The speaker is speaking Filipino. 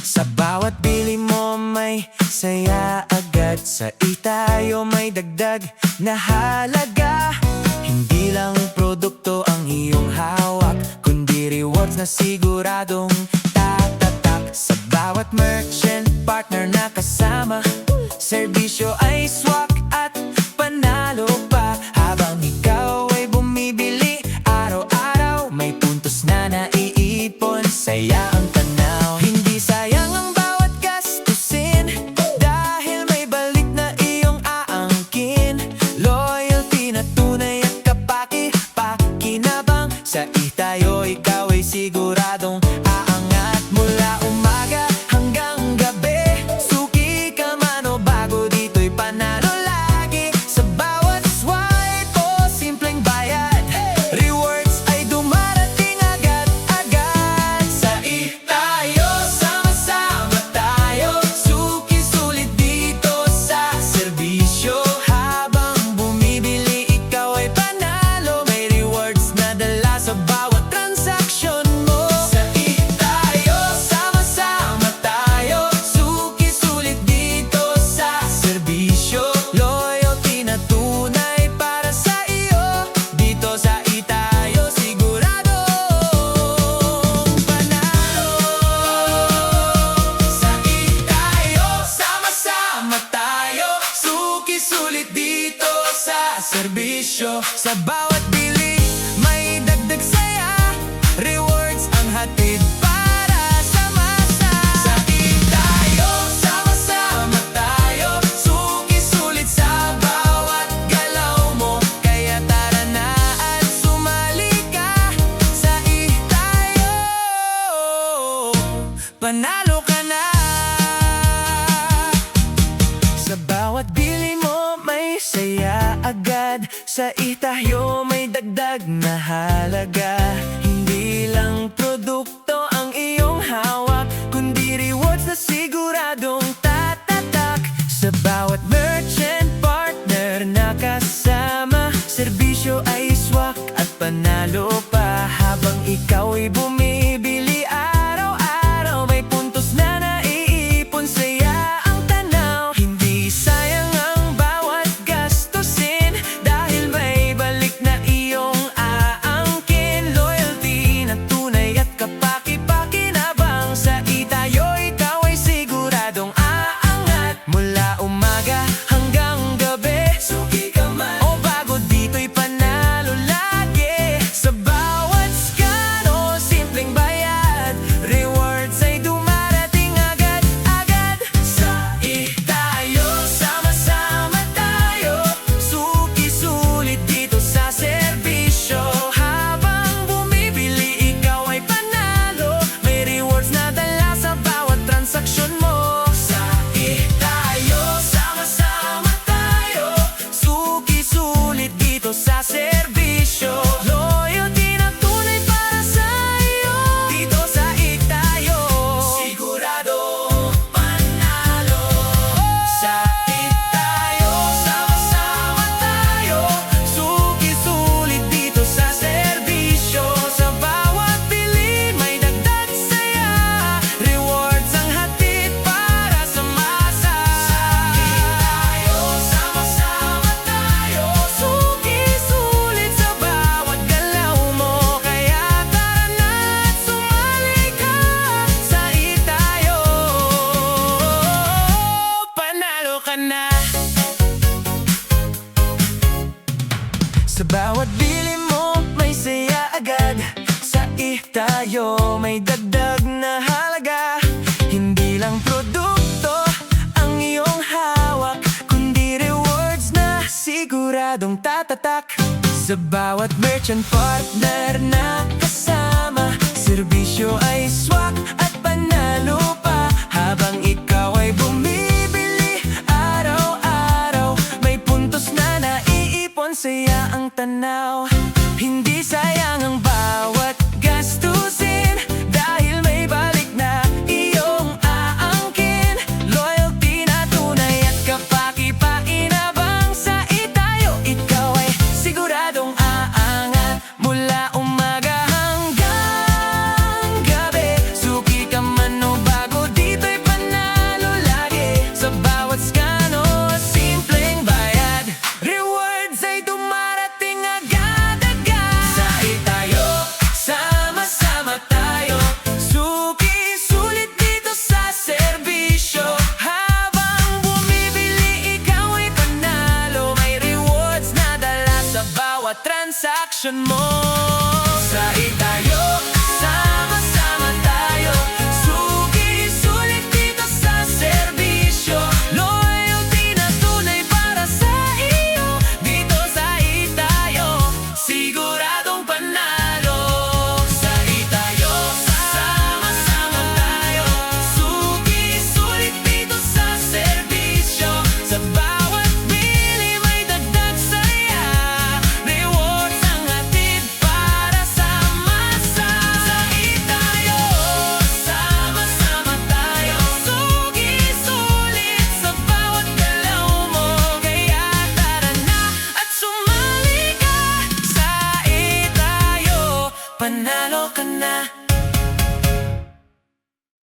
Sa bawat bili mo may saya agad. Sa itayo may dagdag na halaga. Hindi lang produkto ang iyong hawak, kundi rewards na siguradong tatatak. Sa bawat merchant partner na kasama, serbisyo ay swak at panalo pa. Habang ikaw ay bumibili araw-araw, may puntos na naiipon. Saya ang tanaw, hindi sayang ang bawat gastusin, dahil may balik na iyong aangkin. Loyalty na tunay at kapaki-pakinabang. Sa itayo ikaw ay siguradong aangat. Mula umaga hanggang gabi, suki ka man o bago, dito'y panalo lagi. Sa bawat swipe o simpleng bayad, rewards ay dumarating agad-agad. Sa itayo, sama-sama tayo, suki sulit dito sa serbisyo. Habang bumibili ikaw ay panalo, may rewards na dala sa bawat transaksyon mo. Sa itayo, sama-sama tayo, suki sulit dito sa serbisyo. Loyalty na tunay para sa iyo, dito sa itayo siguradong panalo. Sa itayo, sama-sama tayo, suki sulit dito sa serbisyo. Sa bawat bili may dagdag saya, rewards ang hatid para sa masa. Sa itayo, sama-sama tayo, suki sulit sa bawat galaw mo. Kaya tara na at sumali ka. Sa itayo, panalo ka na. Sa bawat bili mo may saya agad. Sa itayo may dagdag na halaga. Hindi lang produkto ang iyong hawak, kundi rewards na siguradong tatatak. Sa bawat merchant partner na kasama, serbisyo ay swak at panalo pa. Habang ikaw ay bumibili araw-araw, may puntos na naiipon. Saya ang tanaw, hindi sayang ang bawat gastusin, dahil may balik na iyong aangkin. Loyalty na tunay at kapaki-pakinabang. Sa itayo ikaw ay siguradong aangat. Mula umaga hanggang gabi, suki ka man o bago, dito'y panalo lagi. Sa bawat scan o simpleng bayad, rewards ay dumarating agad-agad. Sa itayo, sama-sama tayo, suki sulit dito sa serbisyo. Habang bumibili ikaw ay panalo, may rewards na dala sa bawat transaksyon mo. Sa itayo, sama-sama tayo, suki sulit dito sa serbisyo. Loyalty na tunay para sa iyo, dito sa itayo siguradong panalo. Sa itayo, sama-sama tayo, suki sulit dito sa serbisyo. Sa bawat bili may dagdag saya, rewards ang hatid para sa masa. Sa itayo, sama-sama tayo, suki sulit sa bawat galaw mo. Kaya tara na at sumali ka. Sa itayo, panalo ka na. Sa bawat bili mo may saya agad. Sa itayo may dagdag na halaga. Hindi lang produkto ang iyong hawak, kundi rewards na siguradong tatatak. Sa bawat merchant partner na kasama, serbisyo ay swak at panalo pa. Habang ikaw ay bumibili araw-araw, may puntos na naiipon. Saya ang tanaw, hindi sayang ang bawat gastusin, dahil may balik na iyong aangkin. Loyalty na tunay at kapaki-pakinabang. Sa itayo ikaw ay siguradong aangat. Mula umaga transaksyon mo. Sai tayo, sama-sama tayo. Sugi, sulit dito sa serbisyo. Loyalty na tunay para sa iyo. Dito sai tayo, siguradong panalo. Sai tayo, sama-sama tayo. Sugi, sulit dito sa serbisyo. Sa bawat bili may dagdag saya. Rewards ang hatid para sa masa. Sai tayo, sama-sama tayo. Sugi, sulit sa bawat galaw mo. Kaya tara na at sumali ka. Sai tayo, panalo ka na.